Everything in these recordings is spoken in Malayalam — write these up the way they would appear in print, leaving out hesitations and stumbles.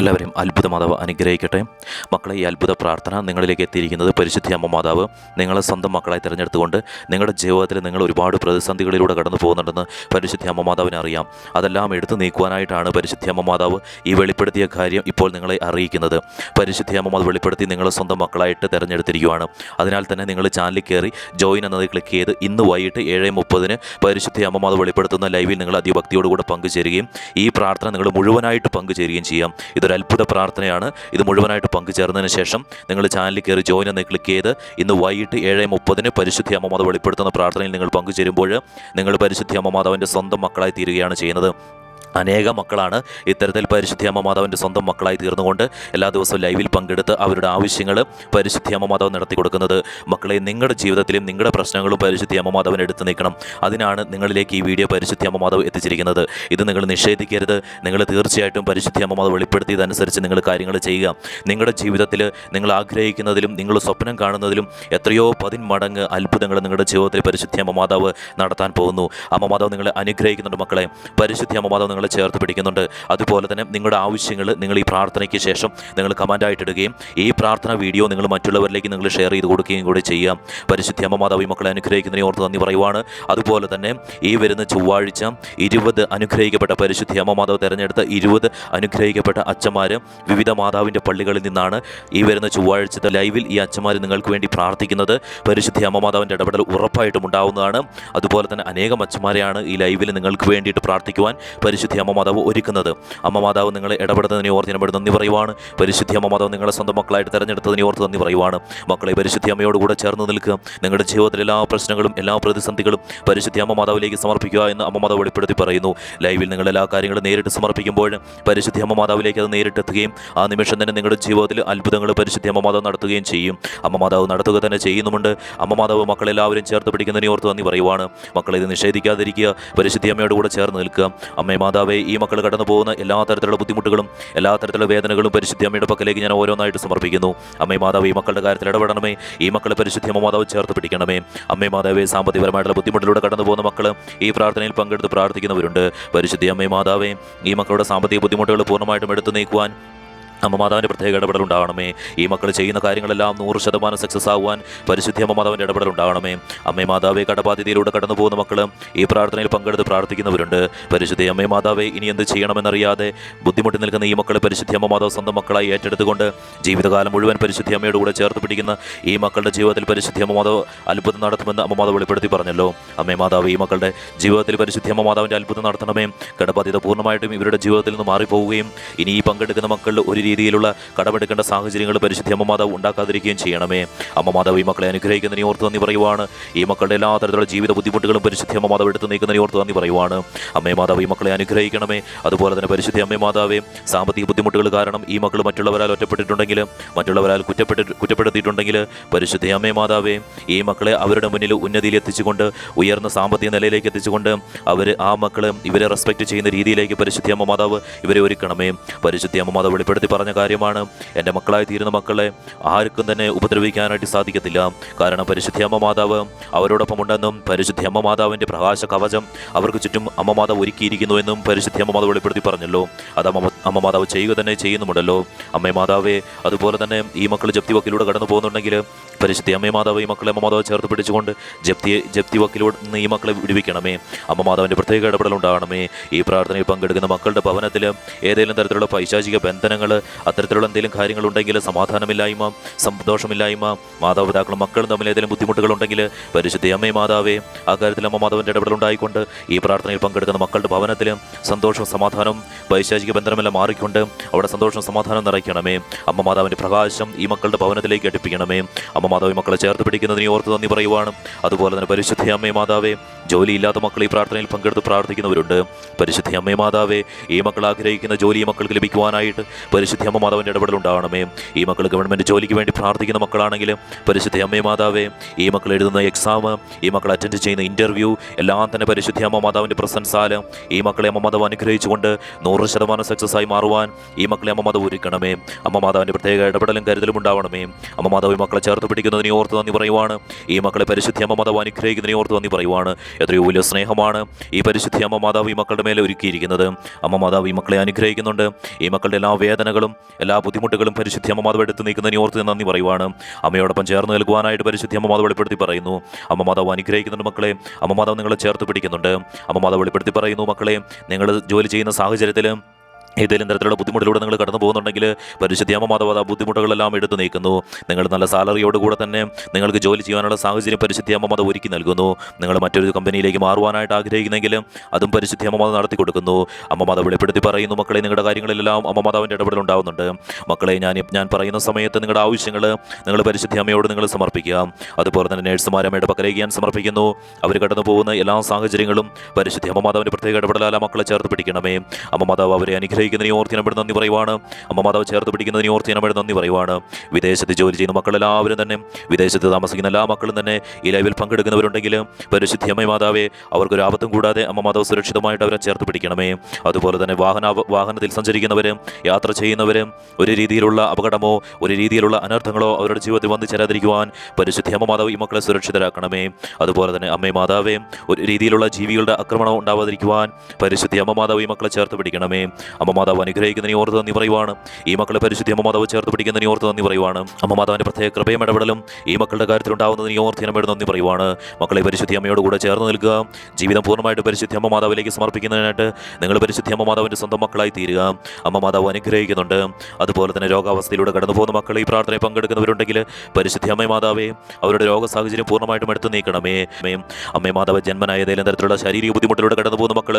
എല്ലാവരെയും അത്ഭുത മാതാവ് അനുഗ്രഹിക്കട്ടെ. മക്കളെ, ഈ അത്ഭുത പ്രാർത്ഥന നിങ്ങളിലേക്ക് എത്തിയിരിക്കുന്നത് പരിശുദ്ധ അമ്മ മാതാവ് നിങ്ങളെ സ്വന്തം മക്കളായി തിരഞ്ഞെടുത്തുകൊണ്ട് നിങ്ങളുടെ ജീവിതത്തിൽ നിങ്ങൾ ഒരുപാട് പ്രതിസന്ധികളിലൂടെ കടന്നു പോകുന്നുണ്ടെന്ന് പരിശുദ്ധ അമ്മ മാതാവിനെ അറിയാം. അതെല്ലാം എടുത്തു നീക്കുവാനായിട്ടാണ് പരിശുദ്ധ അമ്മ മാതാവ് ഈ വെളിപ്പെടുത്തിയ കാര്യം ഇപ്പോൾ നിങ്ങളെ അറിയിക്കുന്നത്. പരിശുദ്ധ അമ്മ മാതാവ് വെളിപ്പെടുത്തി നിങ്ങളെ സ്വന്തം മക്കളായിട്ട് തിരഞ്ഞെടുത്തിരിക്കുകയാണ്. അതിനാൽ തന്നെ നിങ്ങൾ ചാനലിൽ കയറി ജോയിൻ എന്നത് ക്ലിക്ക് ചെയ്ത് ഇന്ന് വൈകിട്ട് 7:30 പരിശുദ്ധ അമ്മ മാതാവ് വെളിപ്പെടുത്തുന്ന ലൈവിൽ നിങ്ങൾ അതിഭക്തിയോടുകൂടെ പങ്കുചേരുകയും ഈ പ്രാർത്ഥന നിങ്ങൾ മുഴുവനായിട്ട് പങ്കുചേരുകയും ചെയ്യാം. ഇതൊരു അത്ഭുത പ്രാർത്ഥനയാണ്. ഇത് മുഴുവനായിട്ട് പങ്കുചേർന്നതിന് ശേഷം നിങ്ങൾ ചാനലിൽ കയറി ജോയിൻ എന്ന് ക്ലിക്ക് ചെയ്ത് ഇന്ന് വൈകിട്ട് 7:30 പരിശുദ്ധ അമ്മ മാതാവ് വെളിപ്പെടുത്തുന്ന പ്രാർത്ഥനയിൽ നിങ്ങൾ പങ്കുചേരുമ്പോൾ നിങ്ങൾ പരിശുദ്ധ അമ്മ മാതാവിൻ്റെ സ്വന്തം മക്കളായി തീരുകയാണ് ചെയ്യുന്നത്. അനേക മക്കളാണ് ഇത്തരത്തിൽ പരിശുദ്ധ അമ്മ മാതാവിൻ്റെ സ്വന്തം മക്കളായി തീർന്നുകൊണ്ട് എല്ലാ ദിവസവും ലൈവിൽ പങ്കെടുത്ത് അവരുടെ ആവശ്യങ്ങൾ പരിശുദ്ധ അമ്മ മാതാവ് നടത്തി കൊടുക്കുന്നത്. മക്കളെ, നിങ്ങളുടെ ജീവിതത്തിലും നിങ്ങളുടെ പ്രശ്നങ്ങളും പരിശുദ്ധ അമ്മ മാതാവിനെ എടുത്തു നീക്കണം. അതിനാണ് നിങ്ങളിലേക്ക് ഈ വീഡിയോ പരിശുദ്ധ അമ്മ മാതാവ് എത്തിച്ചിരിക്കുന്നത്. ഇത് നിങ്ങൾ നിഷേധിക്കരുത്. നിങ്ങൾ തീർച്ചയായിട്ടും പരിശുദ്ധ അമ്മ മാതാവ് വെളിപ്പെടുത്തിയതനുസരിച്ച് നിങ്ങൾ കാര്യങ്ങൾ ചെയ്യുക. നിങ്ങളുടെ ജീവിതത്തിൽ നിങ്ങൾ ആഗ്രഹിക്കുന്നതിലും നിങ്ങൾ സ്വപ്നം കാണുന്നതിലും എത്രയോ 10 മടങ്ങ് അത്ഭുതങ്ങൾ നിങ്ങളുടെ ജീവിതത്തിൽ പരിശുദ്ധ അമ്മ മാതാവ് നടത്താൻ പോകുന്നു. അമ്മ മാതാവ് നിങ്ങളെ അനുഗ്രഹിക്കുന്നുണ്ട്. മക്കളെ, പരിശുദ്ധ അമ്മ മാതാവ് ചേർത്ത് പിടിക്കുന്നുണ്ട്. അതുപോലെ തന്നെ നിങ്ങളുടെ ആവശ്യങ്ങൾ നിങ്ങൾ ഈ പ്രാർത്ഥനയ്ക്ക് ശേഷം നിങ്ങൾ കമൻ്റായിട്ട് ഇടുകയും ഈ പ്രാർത്ഥന വീഡിയോ നിങ്ങൾ മറ്റുള്ളവരിലേക്ക് നിങ്ങൾ ഷെയർ ചെയ്ത് കൊടുക്കുകയും കൂടെ ചെയ്യാം. പരിശുദ്ധ അമ്മ മാതാവ് മക്കളെ അനുഗ്രഹിക്കുന്നതിനെ ഓർത്ത് നന്ദി പറയുവാണ്. അതുപോലെ തന്നെ ഈ വരുന്ന ചൊവ്വാഴ്ച 20 അനുഗ്രഹിക്കപ്പെട്ട പരിശുദ്ധ അമ്മ മാതാവ് തിരഞ്ഞെടുത്ത 20 അനുഗ്രഹിക്കപ്പെട്ട അച്ഛന്മാർ വിവിധ മാതാവിൻ്റെ പള്ളികളിൽ നിന്നാണ് ഈ വരുന്ന ചൊവ്വാഴ്ചത്തെ ലൈവിൽ ഈ അച്ഛന്മാർ നിങ്ങൾക്ക് വേണ്ടി പ്രാർത്ഥിക്കുന്നത്. പരിശുദ്ധ അമ്മ മാതാവിൻ്റെ ഇടപെടൽ ഉറപ്പായിട്ടും ഉണ്ടാവുന്നതാണ്. അതുപോലെ തന്നെ അനേകം അച്ഛന്മാരെയാണ് ഈ ലൈവിൽ നിങ്ങൾക്ക് വേണ്ടിയിട്ട് പ്രാർത്ഥിക്കുവാൻ പരിശുദ്ധ അമ്മ മാതാവ് ഒരുക്കുന്നത്. അമ്മ മാതാവ് നിങ്ങളെ ഇടപെടുന്നതിനെ ഓർത്ത് എന്നോട് നന്ദി പറയുവാണ്. പരിശുദ്ധ അമ്മ മാതാവ് നിങ്ങളെ സ്വന്തം മക്കളായിട്ട് തിരഞ്ഞെടുത്തതിനെ ഓർത്ത് നന്ദി പറയുവാണ്. മക്കളെ, പരിശുദ്ധ അമ്മയോട് കൂടെ ചേർന്ന് നിൽക്കുക. നിങ്ങളുടെ ജീവിതത്തിലെ എല്ലാ പ്രശ്നങ്ങളും എല്ലാ പ്രതിസന്ധികളും പരിശുദ്ധ അമ്മ മാതാവിലേക്ക് സമർപ്പിക്കുക എന്ന് അമ്മ മാതാവ് വെളിപ്പെടുത്തി പറയുന്നു. ലൈവിൽ നിങ്ങൾ എല്ലാ കാര്യങ്ങളും നേരിട്ട് സമർപ്പിക്കുമ്പോൾ പരിശുദ്ധ അമ്മ മാതാവിലേക്ക് അത് നേരിട്ടെത്തുകയും ആ നിമിഷം തന്നെ നിങ്ങളുടെ ജീവിതത്തിൽ അത്ഭുതങ്ങൾ പരിശുദ്ധ അമ്മ മാതാവ് നടത്തുകയും ചെയ്യും. അമ്മ മാതാവ് നടത്തുക തന്നെ ചെയ്യുന്നുമുണ്ട്. അമ്മ മാതാവ് മക്കളെല്ലാവരും ചേർത്ത് പിടിക്കുന്നതിനെ ഓർത്ത് നന്ദി പറയുവാണ്. മക്കളെ, ഇത് നിഷേധിക്കാതിരിക്കുക. പരിശുദ്ധ അമ്മയോട് കൂടെ ചേർന്ന് നിൽക്കുക. അമ്മേ മാതാവേ, ഈ മക്കൾ കടന്നു പോകുന്ന എല്ലാ തരത്തിലുള്ള ബുദ്ധിമുട്ടുകളും എല്ലാ തരത്തിലുള്ള വേദനകളും പരിശുദ്ധ അമ്മയുടെ പക്കലേക്ക് ഞാൻ ഓരോന്നായിട്ട് സമർപ്പിക്കുന്നു. അമ്മേ മാതാവ്, ഈ മക്കളുടെ കാര്യത്തിൽ ഇടപെടണമേ. ഈ മക്കളെ പരിശുദ്ധ അമ്മ മാതാവ് ചേർത്ത് പിടിക്കണമേ. അമ്മേ മാതാവേ, സാമ്പത്തികപരമായിട്ടുള്ള ബുദ്ധിമുട്ടിലൂടെ കടന്നു പോകുന്ന മക്കൾ ഈ പ്രാർത്ഥനയിൽ പങ്കെടുത്ത് പ്രാർത്ഥിക്കുന്നവരുണ്ട്. പരിശുദ്ധ അമ്മേ മാതാവേ, ഈ മക്കളുടെ സാമ്പത്തിക ബുദ്ധിമുട്ടുകൾ പൂർണ്ണമായിട്ടും എടുത്തു നീക്കുവാൻ അമ്മ മാതാവിൻ്റെ പ്രത്യേക ഇടപെടൽ ഉണ്ടാകണമേ. ഈ മക്കൾ ചെയ്യുന്ന കാര്യങ്ങളെല്ലാം 100% സക്സസ് ആകുവാൻ പരിശുദ്ധ അമ്മ മാതാവിൻ്റെ ഇടപെടൽ ഉണ്ടാകണമേ. അമ്മേ മാതാവേ, കടബാധ്യതയിലൂടെ കടന്നു പോകുന്ന മക്കൾ ഈ പ്രാർത്ഥനയിൽ പങ്കെടുത്ത് പ്രാർത്ഥിക്കുന്നവരുണ്ട്. പരിശുദ്ധ അമ്മേ മാതാവേ, ഇനി എന്ത് ചെയ്യണമെന്നറിയാതെ ബുദ്ധിമുട്ടി നിൽക്കുന്ന ഈ മക്കളെ പരിശുദ്ധ അമ്മ മാതാവ് സ്വന്തം മക്കളായി ഏറ്റെടുത്തുകൊണ്ട് ജീവിതകാലം മുഴുവൻ പരിശുദ്ധ അമ്മയോട് കൂടെ ചേർത്ത് പിടിക്കുന്ന ഈ മക്കളുടെ ജീവിതത്തിൽ പരിശുദ്ധ അമ്മ മാതാവ് അത്ഭുതം നടത്തുമെന്ന് അമ്മ മാതാവ് വെളിപ്പെടുത്തി പറഞ്ഞല്ലോ. അമ്മേ മാതാവ്, ഈ മക്കളുടെ ജീവിതത്തിൽ പരിശുദ്ധ അമ്മ മാതാവിൻ്റെ അത്ഭുതം നടത്തണമേ. കടബാധ്യത പൂർണ്ണമായിട്ടും ഇവരുടെ ജീവിതത്തിൽ നിന്ന് മാറിപ്പോവുകയും ഇനി ഈ പങ്കെടുക്കുന്ന മക്കൾ ഒരു രീതിയിലുള്ള കടമെടുക്കേണ്ട സാഹചര്യങ്ങൾ പരിശുദ്ധ അമ്മ മാതാവ് ഉണ്ടാക്കാതിരിക്കുകയും ചെയ്യണമേ. അമ്മ മാതാവ് ഈ മക്കളെ അനുഗ്രഹിക്കുന്നതിനെ ഓർത്ത് നന്ദി പറയുവാണ്. ഈ മക്കളുടെ എല്ലാ തരത്തിലുള്ള ജീവിത ബുദ്ധിമുട്ടുകളും പരിശുദ്ധ അമ്മ മാതാവ് എടുത്തു നീക്കുന്നതിനെ ഓർത്ത് നന്ദി പറയുവാണ്. അമ്മേ മാതാവ് ഈ മക്കളെ അനുഗ്രഹിക്കണമേ. അതുപോലെ തന്നെ പരിശുദ്ധ അമ്മേ മാതാവേ, സാമ്പത്തിക ബുദ്ധിമുട്ടുകൾ കാരണം ഈ മക്കൾ മറ്റുള്ളവരാൽ ഒറ്റപ്പെട്ടിട്ടുണ്ടെങ്കിൽ, മറ്റുള്ളവരാൽ കുറ്റപ്പെടുത്തിയിട്ടുണ്ടെങ്കിൽ പരിശുദ്ധ അമ്മേ മാതാവേ, ഈ മക്കളെ അവരുടെ മുന്നിൽ ഉന്നതിയിൽ എത്തിച്ചുകൊണ്ട് ഉയർന്ന സാമ്പത്തിക നിലയിലേക്ക് എത്തിച്ചുകൊണ്ട് ആ മക്കൾ ഇവരെ റെസ്പെക്റ്റ് ചെയ്യുന്ന രീതിയിലേക്ക് പരിശുദ്ധ അമ്മ മാതാവ് ഇവരെ ഒരുക്കണമേ. പരിശുദ്ധ അമ്മ മാതാവ് വെളിപ്പെടുത്തി പറഞ്ഞ കാര്യം, എൻ്റെ മക്കളായി തീരുന്ന മക്കളെ ആർക്കും തന്നെ ഉപദ്രവിക്കാനായിട്ട് സാധിക്കത്തില്ല. കാരണം പരിശുദ്ധ അമ്മ മാതാവ് അവരോടൊപ്പം ഉണ്ടെന്നും പരിശുദ്ധ അമ്മ മാതാവിൻ്റെ പ്രകാശ കവചം അവർക്ക് ചുറ്റും അമ്മ മാതാവ് ഒരുക്കിയിരിക്കുന്നുവെന്നും പരിശുദ്ധ അമ്മ മാതാവ് വെളിപ്പെടുത്തി പറഞ്ഞല്ലോ. അത് അമ്മ മാതാവ് ചെയ്യുക തന്നെ ചെയ്യുന്നുമുണ്ടല്ലോ. അമ്മേ മാതാവേ, അതുപോലെ തന്നെ ഈ മക്കൾ ജപ്തി വക്കിലൂടെ കടന്നു പോകുന്നുണ്ടെങ്കിൽ പരിശുദ്ധ അമ്മേ മാതാവ് ഈ മക്കളെ അമ്മ മാതാവ് ചേർത്ത് പിടിച്ചുകൊണ്ട് ജപ്തി വക്കിലൂടെ നിന്ന് ഈ മക്കളെ വിടുവിക്കണമേ. അമ്മ മാതാവിൻ്റെ പ്രത്യേക ഇടപെടൽ ഉണ്ടാകണമേ. ഈ പ്രാർത്ഥനയിൽ പങ്കെടുക്കുന്ന മക്കളുടെ ഭവനത്തിൽ ഏതെങ്കിലും തരത്തിലുള്ള പൈശാചിക ബന്ധനങ്ങൾ അത്തരത്തിലുള്ള എന്തെങ്കിലും കാര്യങ്ങളുണ്ടെങ്കിൽ, സമാധാനമില്ലായ്മ, സന്തോഷമില്ലായ്മ, മാതാപിതാക്കളും മക്കളും തമ്മിൽ ഏതെങ്കിലും ബുദ്ധിമുട്ടുകളുണ്ടെങ്കിൽ പരിശുദ്ധ അമ്മേ മാതാവേ, ആ കാര്യത്തിൽ അമ്മ മാതാവിൻ്റെ ഇടപെടൽ ഉണ്ടായിക്കൊണ്ട് ഈ പ്രാർത്ഥനയിൽ പങ്കെടുക്കുന്ന മക്കളുടെ ഭവനത്തിൽ സന്തോഷവും സമാധാനവും പൈശാചിക ബന്ധനമെല്ലാം മാറിക്കൊണ്ട് അവിടെ സന്തോഷവും സമാധാനം നിറയ്ക്കണമേ. അമ്മ മാതാവിൻ്റെ പ്രകാശം ഈ മക്കളുടെ ഭവനത്തിലേക്ക് അടുപ്പിക്കണമേ. അമ്മ മാതാവ് മക്കളെ ചേർത്ത് പിടിക്കുന്നതിനെ ഓർത്ത് നന്ദി പറയുവാണ്. അതുപോലെ തന്നെ പരിശുദ്ധ അമ്മേ മാതാവേ, ജോലിയില്ലാത്ത മക്കൾ ഈ പ്രാർത്ഥനയിൽ പങ്കെടുത്ത് പ്രാർത്ഥിക്കുന്നവരുണ്ട്. പരിശുദ്ധ അമ്മേ മാതാവേ, ഈ മക്കൾ ആഗ്രഹിക്കുന്ന ജോലി ഈ മക്കൾക്ക് ലഭിക്കുവാനായിട്ട് പരിശുദ്ധ അമ്മ മാതാവിൻ്റെ ഇടപെടൽ ഉണ്ടാകണമേ. ഈ മക്കൾ ഗവൺമെൻറ് ജോലിക്ക് വേണ്ടി പ്രാർത്ഥിക്കുന്ന മക്കളാണെങ്കിൽ പരിശുദ്ധ അമ്മേ മാതാവേ, ഈ മക്കൾ എഴുതുന്ന എക്സാം, ഈ മക്കൾ അറ്റൻഡ് ചെയ്യുന്ന ഇൻ്റർവ്യൂ എല്ലാം തന്നെ പരിശുദ്ധ അമ്മ മാതാവിൻ്റെ പ്രസൻസാൽ ഈ മക്കളെ അമ്മ മാതാവ് അനുഗ്രഹിച്ചുകൊണ്ട് 100% സക്സസ് ആയി മാറുവാൻ ഈ മക്കളെ അമ്മ മാതാവ് ഒരുക്കണമേ. അമ്മ മാതാവിൻ്റെ പ്രത്യേക ഇടപെടലും കരുതലും ഉണ്ടാവണമേ. അമ്മ മാതാവ് ഈ മക്കളെ ചേർത്ത് കാണിക്കുന്നതിനെ ഓർത്ത് നന്ദി പറയുവാണ്. ഈ മക്കളെ പരിശുദ്ധ അമ്മ മാതാവ് അനുഗ്രഹിക്കുന്നതിനെ ഓർത്ത് നന്ദി പറയുവാണ്. എത്രയോ വലിയ സ്നേഹമാണ് ഈ പരിശുദ്ധ അമ്മ മാതാവ് ഈ മക്കളുടെ മേലെ ഒരുക്കിയിരിക്കുന്നത്. അമ്മ മാതാവ് ഈ മക്കളെ അനുഗ്രഹിക്കുന്നുണ്ട്. ഈ മക്കളുടെ എല്ലാ വേദനകളും എല്ലാ ബുദ്ധിമുട്ടുകളും പരിശുദ്ധ അമ്മ മാതാവ് എടുത്ത് നീക്കുന്നതിനെ ഓർത്ത് നന്ദി പറയുവാണ്. അമ്മയോടൊപ്പം ചേർന്ന് നിൽക്കുവാനായിട്ട് പരിശുദ്ധ അമ്മ മാതാവ് വെളിപ്പെടുത്തി പറയുന്നു. അമ്മ മാതാവ് അനുഗ്രഹിക്കുന്നുണ്ട് മക്കളെ. അമ്മ മാതാവ് നിങ്ങളെ ചേർത്ത് പിടിക്കുന്നുണ്ട്. അമ്മ മാതാവ് വെളിപ്പെടുത്തി പറയുന്നു, മക്കളെ നിങ്ങൾ ജോലി ചെയ്യുന്ന സാഹചര്യത്തിൽ ഏതെങ്കിലും തരത്തിലുള്ള ബുദ്ധിമുട്ടിലൂടെ നിങ്ങൾ കടന്നു പോകുന്നുണ്ടെങ്കിൽ പരിശുദ്ധ അമ്മ മാതാവ് ആ ബുദ്ധിമുട്ടുകളെല്ലാം എടുത്തു നീക്കുന്നു. നിങ്ങൾ നല്ല സാലറിയോടുകൂടെ തന്നെ നിങ്ങൾക്ക് ജോലി ചെയ്യാനുള്ള സാഹചര്യം പരിശുദ്ധ അമ്മ മാതാവ് ഒരുക്കി നൽകുന്നു. നിങ്ങൾ മറ്റൊരു കമ്പനിയിലേക്ക് മാറുവാനായിട്ട് ആഗ്രഹിക്കുന്നെങ്കിൽ അതും പരിശുദ്ധ അമ്മ മാതാവ് നടത്തി കൊടുക്കുന്നു. അമ്മ മാതാവ് വെളിപ്പെടുത്തി പറയുന്നു, മക്കളെ നിങ്ങളുടെ കാര്യങ്ങളിലെല്ലാം അമ്മ മാതാവിൻ്റെ ഇടപെടൽ ഉണ്ടാകുന്നുണ്ട്. മക്കളെ ഞാൻ പറയുന്ന സമയത്ത് നിങ്ങളുടെ ആവശ്യങ്ങൾ നിങ്ങൾ പരിശുദ്ധ അമ്മയോട് നിങ്ങൾ സമർപ്പിക്കുക. അതുപോലെ തന്നെ നേഴ്സുമാർ അമ്മയുടെ പക്കലേക്ക് ഞാൻ സമർപ്പിക്കുന്നു. അവർ കടന്നു പോകുന്ന എല്ലാ സാഹചര്യങ്ങളും പരിശുദ്ധ അമ്മ മാതാവിൻ്റെ പ്രത്യേക ഇടപെടലാൽ മക്കളെ ചേർത്ത് പിടിക്കണമേ. അമ്മ മാതാവ് അവരെ അനുഗ്രഹിക്കുന്നതിനെ ഓർത്ത് ഞാൻ നന്ദി പറയുവാണ്. അമ്മ മാതാവ് ചേർത്ത് പിടിക്കുന്നതിനെ ഓർത്ത് ഞാൻ നന്ദി പറയുവാണ്. വിദേശത്ത് ജോലി ചെയ്യുന്ന മക്കളെല്ലാവരും തന്നെ, വിദേശത്ത് താമസിക്കുന്ന എല്ലാ മക്കളും തന്നെ ഈ ലൈവിൽ പങ്കെടുക്കുന്നവരുണ്ടെങ്കിൽ പരിശുദ്ധ അമ്മ മാതാവേ അവർക്കൊരു ആപത്തും കൂടാതെ അമ്മ മാതാവ് സുരക്ഷിതമായിട്ട് അവരെ ചേർത്ത് പിടിക്കണമേ. അതുപോലെ തന്നെ വാഹനത്തിൽ സഞ്ചരിക്കുന്നവരും യാത്ര ചെയ്യുന്നവരും ഒരു രീതിയിലുള്ള അപകടമോ ഒരു രീതിയിലുള്ള അനർത്ഥങ്ങളോ അവരുടെ ജീവിതത്തിൽ വന്നു ചേരാതിരിക്കുവാൻ പരിശുദ്ധ അമ്മ മാതാവ് ഈ മക്കളെ സുരക്ഷിതരാക്കണമേ. അതുപോലെ തന്നെ അമ്മേ മാതാവേ ഒരു രീതിയിലുള്ള ജീവികളുടെ ആക്രമണം ഉണ്ടാവാതിരിക്കുവാൻ പരിശുദ്ധ അമ്മ മാതാവ് ഈ മക്കളെ ചേർത്ത് പിടിക്കണമേ. അമ്മ മാതാവ് അനുഗ്രഹിക്കുന്നതിനെ ഓർത്ത് നന്ദി പറയുവാണ്. ഈ മക്കളെ പരിശുദ്ധ അമ്മ മാതാവ് ചേർത്ത് പിടിക്കുന്നതിനെ ഓർത്ത് നന്ദി പറയുവാണ്. അമ്മ മാതാവിൻ്റെ പ്രത്യേക കൃപയും ഇടപെടലും ഈ മക്കളുടെ കാര്യത്തിൽ ഉണ്ടാകുന്നതിനെ ഓർത്ത് ഞാൻ നന്ദി പറയുവാണ്. മക്കളെ പരിശുദ്ധ അമ്മയോട് കൂടെ ചേർന്ന് നിൽക്കുക. ജീവിതം പൂർണ്ണമായിട്ട് പരിശുദ്ധ അമ്മ മാതാവിലേക്ക് സമർപ്പിക്കുന്നതിനായിട്ട് നിങ്ങൾ പരിശുദ്ധ അമ്മ മാതാവിൻ്റെ സ്വന്തം മക്കളായി തീരുക. അമ്മ മാതാവ് അനുഗ്രഹിക്കുന്നുണ്ട്. അതുപോലെ തന്നെ രോഗാവസ്ഥയിലൂടെ കടന്നു പോകുന്ന മക്കൾ ഈ പ്രാർത്ഥനയിൽ പങ്കെടുക്കുന്നവരുണ്ടെങ്കിൽ പരിശുദ്ധ അമ്മ മാതാവേ അവരുടെ രോഗ സാഹചര്യം പൂർണ്ണമായിട്ടും എടുത്തു നീക്കണമേ. അമ്മ മാതാവ് ജന്മനായ ഏതെങ്കിലും തരത്തിലുള്ള ശാരീരിക ബുദ്ധിമുട്ടിലൂടെ കടന്നു പോകുന്ന മക്കൾ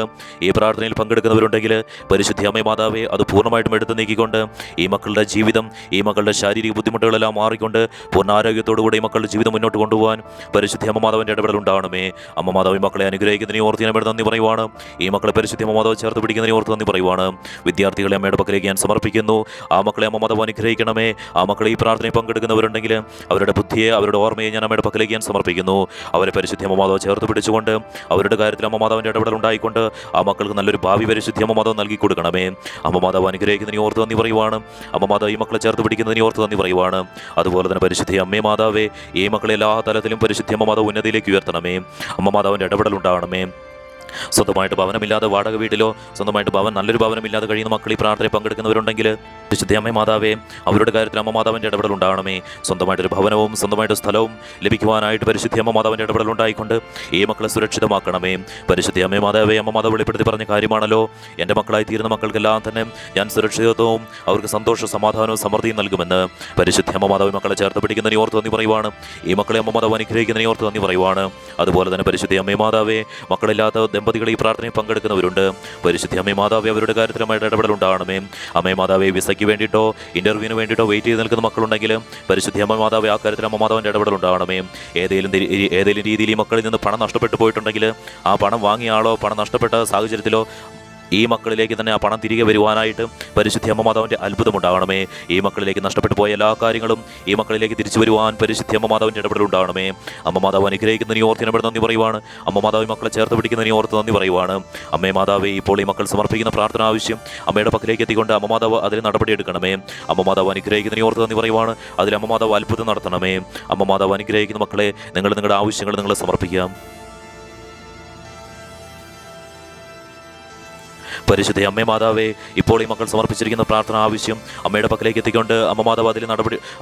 ഈ പ്രാർത്ഥനയിൽ പങ്കെടുക്കുന്നവരുണ്ടെങ്കിൽ പരിശുദ്ധ അമ്മ മാതാവേ അത് പൂർണ്ണമായിട്ടും എടുത്തു നീക്കിക്കൊണ്ട് ഈ മക്കളുടെ ജീവിതം, ഈ മക്കളുടെ ശാരീരിക ബുദ്ധിമുട്ടുകളെല്ലാം മാറിക്കൊണ്ട് പൂർണ്ണാരോഗ്യത്തോടുകൂടി ഈ മക്കളുടെ ജീവിതം മുന്നോട്ട് കൊണ്ടുപോകാൻ പരിശുദ്ധ അമ്മ മാതാവിൻ്റെ ഇടപെടൽ ഉണ്ടാവണമേ. അമ്മ മാതാവ് ഈ മക്കളെ അനുഗ്രഹിക്കുന്നതിനെ ഓർത്ത് ഞാൻ നന്ദി പറയുവാണ്. ഈ മക്കളെ പരിശുദ്ധ അമ്മ മാതാവ് ചേർത്ത് പിടിക്കുന്നതിനെ ഓർത്ത് നന്ദി പറയുവാണ്. വിദ്യാർത്ഥികളെ അമ്മയുടെ പക്കലേക്ക് ഞാൻ സമർപ്പിക്കുന്നു. ആ മക്കളെ അമ്മ മാതാവ് അനുഗ്രഹിക്കണമേ. ആ മക്കളെ ഈ പ്രാർത്ഥനയിൽ പങ്കെടുക്കുന്നവരുണ്ടെങ്കിൽ അവരുടെ ബുദ്ധിയെ അവരുടെ ഓർമ്മയെ ഞാൻ അമ്മയുടെ പക്കലേക്ക് ഞാൻ സമർപ്പിക്കുന്നു. അവരെ പരിശുദ്ധ അമ്മ മാതാവ് ചേർത്ത് പിടിച്ചുകൊണ്ട് അവരുടെ കാര്യത്തിൽ അമ്മ മാതാവിൻ്റെ ഇടപെടൽ ഉണ്ടായിക്കൊണ്ട് ആ മക്കൾക്ക് നല്ലൊരു ഭാവി പരിശുദ്ധ അമ്മ മാതാവ് നൽകി കൊടുക്കണമേ. അമ്മ മാതാവ് അനുഗ്രഹിക്കുന്നതിനെ ഓർത്ത് നന്ദി പറയുവാണ്. അമ്മ മാതാവ് ഈ മക്കളെ ചേർത്ത് പിടിക്കുന്നതിനെ ഓർത്ത് നന്ദി പറയുവാണ്. അതുപോലെ തന്നെ പരിശുദ്ധ അമ്മേ മാതാവേ ഈ മക്കളെ എല്ലാ തലത്തിലും പരിശുദ്ധ അമ്മ മാതാവ് ഉന്നതിയിലേക്ക് ഉയർത്തണമേ. അമ്മ മാതാവിൻ്റെ ഇടപെടൽ ഉണ്ടാവണമേ. സ്വന്തമായിട്ട് ഭവനമില്ലാതെ വാടക വീട്ടിലോ സ്വന്തമായിട്ട് നല്ലൊരു ഭവനമില്ലാതെ കഴിയുന്ന മക്കൾ ഈ പ്രാർത്ഥനയിൽ പങ്കെടുക്കുന്നവരുണ്ടെങ്കിൽ പരിശുദ്ധ അമ്മ മാതാവേ അവരുടെ കാര്യത്തിൽ അമ്മ മാതാവിൻ്റെ ഇടപെടൽ ഉണ്ടാവണമേ. സ്വന്തമായിട്ടൊരു ഭവനവും സ്വന്തമായിട്ട് സ്ഥലവും ലഭിക്കുവാനായിട്ട് പരിശുദ്ധ അമ്മ മാതാവിൻ്റെ ഇടപെടൽ ഉണ്ടായിക്കൊണ്ട് ഈ മക്കളെ സുരക്ഷിതമാക്കണമേ. പരിശുദ്ധ അമ്മ മാതാവേ അമ്മ മാതാവ് വെളിപ്പെടുത്തി പറഞ്ഞ കാര്യമാണല്ലോ, എൻ്റെ മക്കളായി തീരുന്ന മക്കൾക്കെല്ലാം തന്നെ ഞാൻ സുരക്ഷിതത്വവും അവർക്ക് സന്തോഷവും സമാധാനവും സമൃദ്ധിയും നൽകുമെന്ന് പരിശുദ്ധ അമ്മ മാതാവ് മക്കളെ ചേർത്ത് പിടിക്കുന്നതിനെ ഓർത്ത് നന്ദി പറയുവാണ്. ഈ മക്കളെ അമ്മ മാതാവ് അനുഗ്രഹിക്കുന്നതിനെ ഓർത്ത് നന്ദി പറയുവാണ്. അതുപോലെ തന്നെ പരിശുദ്ധ അമ്മ മാതാവേ മക്കളില്ലാത്ത ദമ്പതികൾ ഈ പ്രാർത്ഥനയിൽ പങ്കെടുക്കുന്നവരുണ്ട്. പരിശുദ്ധ അമ്മ മാതാവേ അവരുടെ കാര്യത്തിൽ അമ്മയുടെ ഇടപെടൽ ഉണ്ടാവണമേ. അമ്മ മാതാവേ വിസയ്ക്ക് വേണ്ടിയിട്ടോ ഇന്റർവ്യൂവിന് വേണ്ടിയിട്ടോ വെയിറ്റ് ചെയ്ത് നിൽക്കുന്ന മക്കളുണ്ടെങ്കിൽ പരിശുദ്ധ അമ്മ മാതാവേ ആ കാര്യത്തിൽ അമ്മ മാതാവിൻ്റെ ഇടപെടൽ ഉണ്ടാവണമേ. ഏതെങ്കിലും രീതിയിൽ ഈ മക്കളിൽ നിന്ന് പണം നഷ്ടപ്പെട്ടു പോയിട്ടുണ്ടെങ്കിൽ ആ പണം വാങ്ങിയ ആളോ പണം നഷ്ടപ്പെട്ട സാഹചര്യത്തിലോ ഈ മക്കളിലേക്ക് തന്നെ ആ പണം തിരികെ വരുവാനായിട്ട് പരിശുദ്ധ അമ്മ മാതാവിൻ്റെ അത്ഭുതം ഉണ്ടാവണമേ. ഈ മക്കളിലേക്ക് നഷ്ടപ്പെട്ടു പോയ എല്ലാ കാര്യങ്ങളും ഈ മക്കളിലേക്ക് തിരിച്ചു വരുവാൻ പരിശുദ്ധ അമ്മ മാതാവിൻ്റെ ഇടപെടൽ ഉണ്ടാവണമേ. അമ്മ മാതാവ് അനുഗ്രഹിക്കുന്നതിനെ ഓർത്ത് ഞാൻ നന്ദി പറയുവാണ്. അമ്മ മാതാവ് മക്കളെ ചേർത്ത് പിടിക്കുന്നതിനെ ഓർത്ത് നന്ദി പറയുവാണ്. അമ്മേ മാതാവേ ഇപ്പോൾ ഈ മക്കൾ സമർപ്പിക്കുന്ന പ്രാർത്ഥന ആവശ്യം അമ്മയുടെ പക്കലേക്ക് എത്തിക്കൊണ്ട് അമ്മ മാതാവ് അതിന് നടപടിയെടുക്കണമേ. അമ്മ മാതാവ് അനുഗ്രഹിക്കുന്നതിനെ ഓർത്ത് നന്ദി പറയുവാണ്. അതിൽ അമ്മ മാതാവ് അത്ഭുതം നടത്തണമേ. അമ്മ മാതാവ് അനുഗ്രഹിക്കുന്ന മക്കളെ നിങ്ങളുടെ ആവശ്യങ്ങൾ നിങ്ങൾ സമർപ്പിക്കാം. പരിശുദ്ധ അമ്മേ മാതാവേ ഇപ്പോൾ ഈ മക്കൾ സമർപ്പിച്ചിരിക്കുന്ന പ്രാർത്ഥന ആവശ്യം അമ്മയുടെ പക്കലേക്ക് എത്തിക്കൊണ്ട് അമ്മ മാതാവ്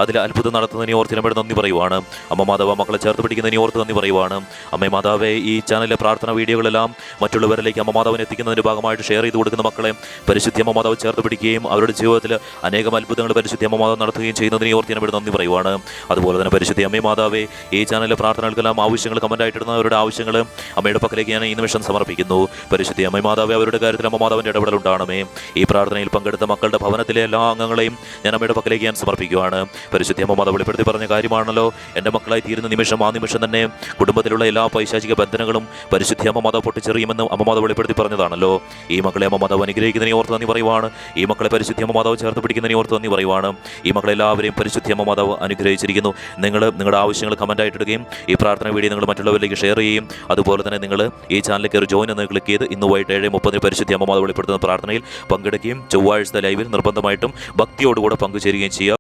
അതിൽ അത്ഭുതം നടത്തുന്നതിനെ ഓർത്ത് നമ്മുടെ നന്ദി പറയുവാണ്. അമ്മ മാതാവ് മക്കളെ ചേർത്ത് പിടിക്കുന്നതിനെ ഓർത്ത് നന്ദി പറയുവാണ്. അമ്മേ മാതാവേ ഈ ചാനലിലെ പ്രാർത്ഥന വീഡിയോകളെല്ലാം മറ്റുള്ളവരിലേക്ക് അമ്മ മാതാവിനെ എത്തിക്കുന്നതിൻ്റെ ഭാഗമായിട്ട് ഷെയർ ചെയ്ത് കൊടുക്കുന്ന മക്കളെ പരിശുദ്ധ അമ്മ മാതാവ് ചേർത്ത് പിടിക്കുകയും അവരുടെ ജീവിതത്തിൽ അനേകം അത്ഭുതങ്ങൾ പരിശുദ്ധ അമ്മ മാതാവ് നടത്തുകയും ചെയ്യുന്നതിനെ ഓർത്ത് നമ്മുടെ നന്ദി പറയുവാണ്. അതുപോലെ തന്നെ പരിശുദ്ധ അമ്മേ മാതാവേ ഈ ചാനലിലെ പ്രാർത്ഥനകൾക്കെല്ലാം ആവശ്യങ്ങൾ കമൻ്റായിട്ടിടുന്നവരുടെ ആവശ്യങ്ങൾ അമ്മയുടെ പക്കലേക്ക് ഞാൻ ഈ നിമിഷം സമർപ്പിക്കുന്നു. പരിശുദ്ധ അമ്മ മാതാവേ അവരുടെ കാര്യത്തിൽ അമ്മ മാതാവിൻ്റെ ഇടപെടൽ ഉണ്ടാവണമേ. ഈ പ്രാർത്ഥനയിൽ പങ്കെടുത്ത മക്കളുടെ ഭവനത്തിലെ എല്ലാ അംഗങ്ങളെയും ഞാൻ അമ്മയുടെ പക്കലേക്ക് ഞാൻ സമർപ്പിക്കുകയാണ്. പരിശുദ്ധ അമ്മ മാതാവ് വെളിപ്പെടുത്തി പറഞ്ഞ കാര്യമാണല്ലോ, എൻ്റെ മക്കളായി തീരുന്ന നിമിഷം ആ നിമിഷം തന്നെ കുടുംബത്തിലുള്ള എല്ലാ പൈശാചിക ബന്ധനങ്ങളും പരിശുദ്ധ അമ്മ മാതാവ് പൊട്ടിച്ചെറിയുമെന്ന് അമ്മ മാതാവ് വെളിപ്പെടുത്തി പറഞ്ഞതാണല്ലോ. ഈ മക്കളെ അമ്മ മാതാവ് അനുഗ്രഹിക്കുന്നതിനെ ഓർത്ത് നന്ദി പറയുവാണ്. ഈ മക്കളെ പരിശുദ്ധ അമ്മ മാതാവ് ചേർത്ത് പിടിക്കുന്നതിനെ ഓർത്ത് നന്ദി പറയുവാണ്. ഈ മക്കളെല്ലാവരെയും പരിശുദ്ധ അമ്മ മാതാവ് അനുഗ്രഹിച്ചിരിക്കുന്നു. നിങ്ങളുടെ ആവശ്യങ്ങൾ കമൻ്റായിട്ടിടുകയും ഈ പ്രാർത്ഥന വീഡിയോ നിങ്ങൾ മറ്റുള്ളവരിലേക്ക് ഷെയർ ചെയ്യും. അതുപോലെ തന്നെ നിങ്ങൾ ഈ ചാനലിലേക്ക് ഒരു ജോയിൻ എന്ന് ക്ലിക്ക് ചെയ്ത് ഇന്ന് വൈകിട്ട് 7:30 പരിശുദ്ധ അമ്മ മാതാവ് വെളിപ്പെടുത്തുന്ന പ്രാർത്ഥനയിൽ പങ്കെടുക്കുകയും ചൊവ്വാഴ്ച ലൈവിൽ നിർബന്ധമായിട്ടും ഭക്തിയോടുകൂടെ പങ്കുചേരുകയും ചെയ്യുക.